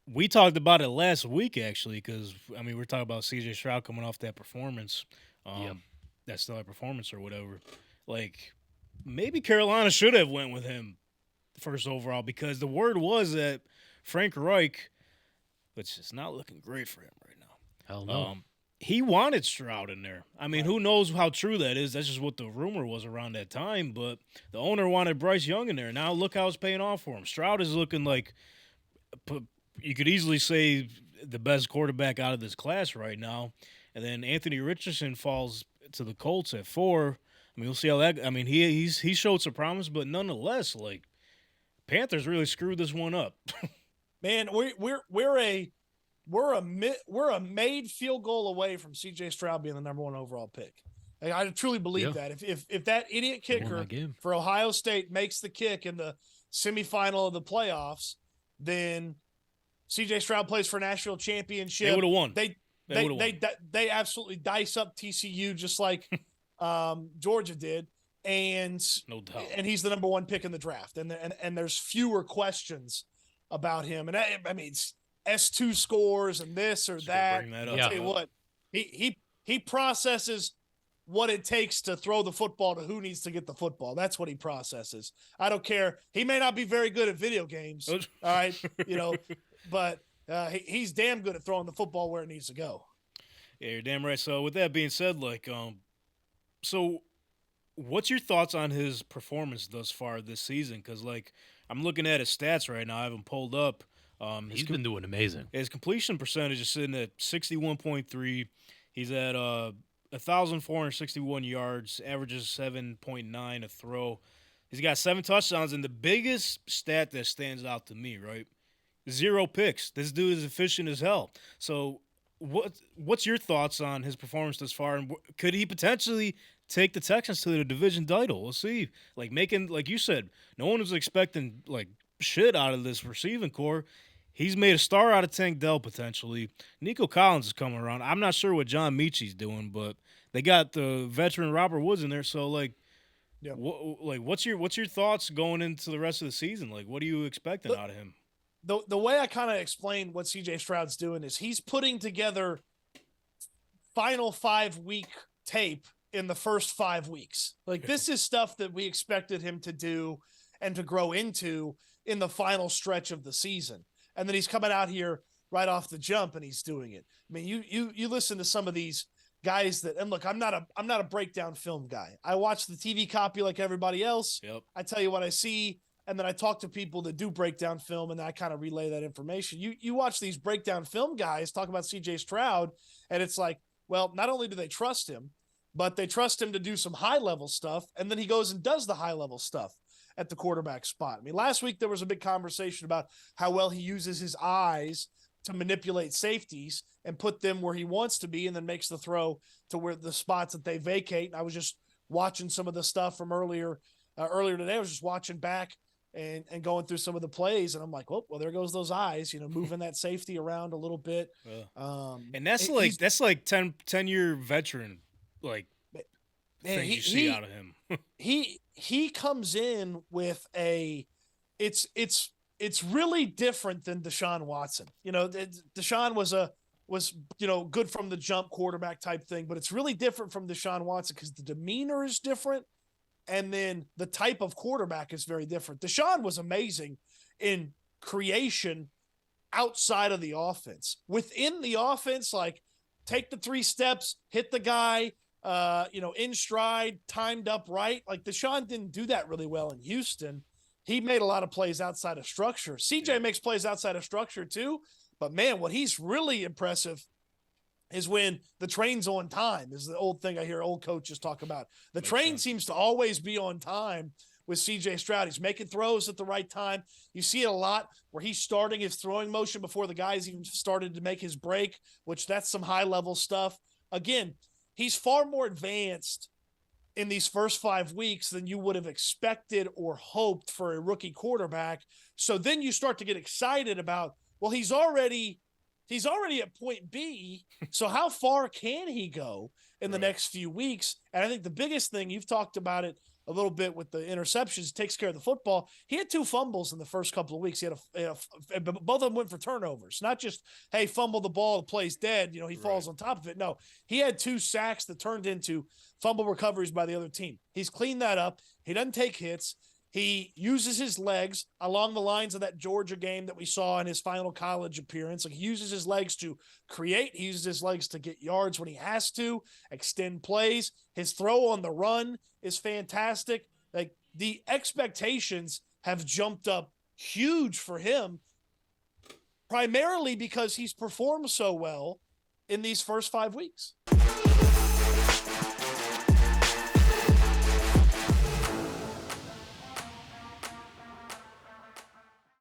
we talked about it last week actually, because I mean we're talking about CJ Stroud coming off that performance, Yep. um, that stellar performance or whatever. Like maybe Carolina should have went with him first overall because the word was that Frank Reich, which is not looking great for him right Hell now. no. He wanted Stroud in there. I mean, Right. who knows how true that is? That's just what the rumor was around that time. But the owner wanted Bryce Young in there. Now look how it's paying off for him. Stroud is looking like you could easily say the best quarterback out of this class right now. And then Anthony Richardson falls to the Colts at 4. I mean, we'll see how that. I mean, he showed some promise, but nonetheless, like Panthers really screwed this one up. Man, we're a made field goal away from CJ Stroud being the number one overall pick. Like, I truly believe Yeah. that if that idiot He won kicker that game. for Ohio State makes the kick in the semifinal of the playoffs, then CJ Stroud plays for a national championship. They would have won. They They they would have they, won. they absolutely dice up TCU just like Georgia did, and No doubt. and he's the number one pick in the draft, and there's fewer questions about him. And I mean, it's S2 scores and this or Just gonna that. bring that up. Yeah. I'll tell you what, he processes what it takes to throw the football to who needs to get the football. That's what he processes. I don't care. He may not be very good at video games, all right, but he's damn good at throwing the football where it needs to go. Yeah, you're damn right. So with that being said, like, so what's your thoughts on his performance thus far this season? Because like I'm looking at his stats right now. I have him pulled up. He's been doing amazing. His completion percentage is sitting at 61.3. He's at 1,461 yards, averages 7.9 a throw. He's got 7 touchdowns, and the biggest stat that stands out to me, right? 0 picks. This dude is efficient as hell. So, what's your thoughts on his performance thus far, and could he potentially take the Texans to the division title? We'll see. Like making, like you said, no one was expecting like shit out of this receiving core. He's made a star out of Tank Dell potentially. Nico Collins is coming around. I'm not sure what John Michi's doing, but they got the veteran Robert Woods in there. So like, Yep. what's your thoughts going into the rest of the season? Like, what are you expecting The, out of him? the way I kind of explain what CJ Stroud's doing is he's putting together final 5 week tape in the first 5 weeks. Like, this is stuff that we expected him to do and to grow into in the final stretch of the season. And then he's coming out here right off the jump and he's doing it. I mean, you listen to some of these guys that, and look, I'm not a breakdown film guy. I watch the TV copy like everybody else. Yep. I tell you what I see, and then I talk to people that do breakdown film, and I kind of relay that information. You watch these breakdown film guys talk about CJ Stroud, and it's like, well, not only do they trust him, but they trust him to do some high level stuff, and then he goes and does the high level stuff at the quarterback spot. I mean, last week there was a big conversation about how well he uses his eyes to manipulate safeties and put them where he wants to be, and then makes the throw to where the spots that they vacate. And I was just watching some of the stuff from earlier today. I was just watching back and going through some of the plays, and I'm like, well, there goes those eyes, moving that safety around a little bit. And that's like 10-year veteran like man, things you see out of him. he comes in with it's really different than Deshaun Watson. Deshaun was good from the jump quarterback type thing, but it's really different from Deshaun Watson because the demeanor is different, and then the type of quarterback is very different. Deshaun was amazing in creation outside of the offense. Within the offense, like, take the 3 steps, hit the guy, in stride, timed up right. Like, Deshaun didn't do that really well in Houston. He made a lot of plays outside of structure. CJ makes plays outside of structure too, but man, what he's really impressive is when the train's on time, is the old thing I hear old coaches talk about. The train seems to always be on time with CJ Stroud. He's making throws at the right time. You see it a lot where he's starting his throwing motion before the guys even started to make his break, which that's some high level stuff. Again, he's far more advanced in these first 5 weeks than you would have expected or hoped for a rookie quarterback. So then you start to get excited about, well, he's already at point B. So how far can he go in the next few weeks? And I think the biggest thing, you've talked about it a little bit with the interceptions, takes care of the football. He had 2 fumbles in the first couple of weeks. He had both of them went for turnovers, not just, hey, fumble the ball, the play's dead. He falls on top of it. No, he had 2 sacks that turned into fumble recoveries by the other team. He's cleaned that up. He doesn't take hits. He uses his legs along the lines of that Georgia game that we saw in his final college appearance. Like, he uses his legs to create. He uses his legs to get yards when he has to, extend plays. His throw on the run is fantastic. Like, the expectations have jumped up huge for him, primarily because he's performed so well in these first 5 weeks.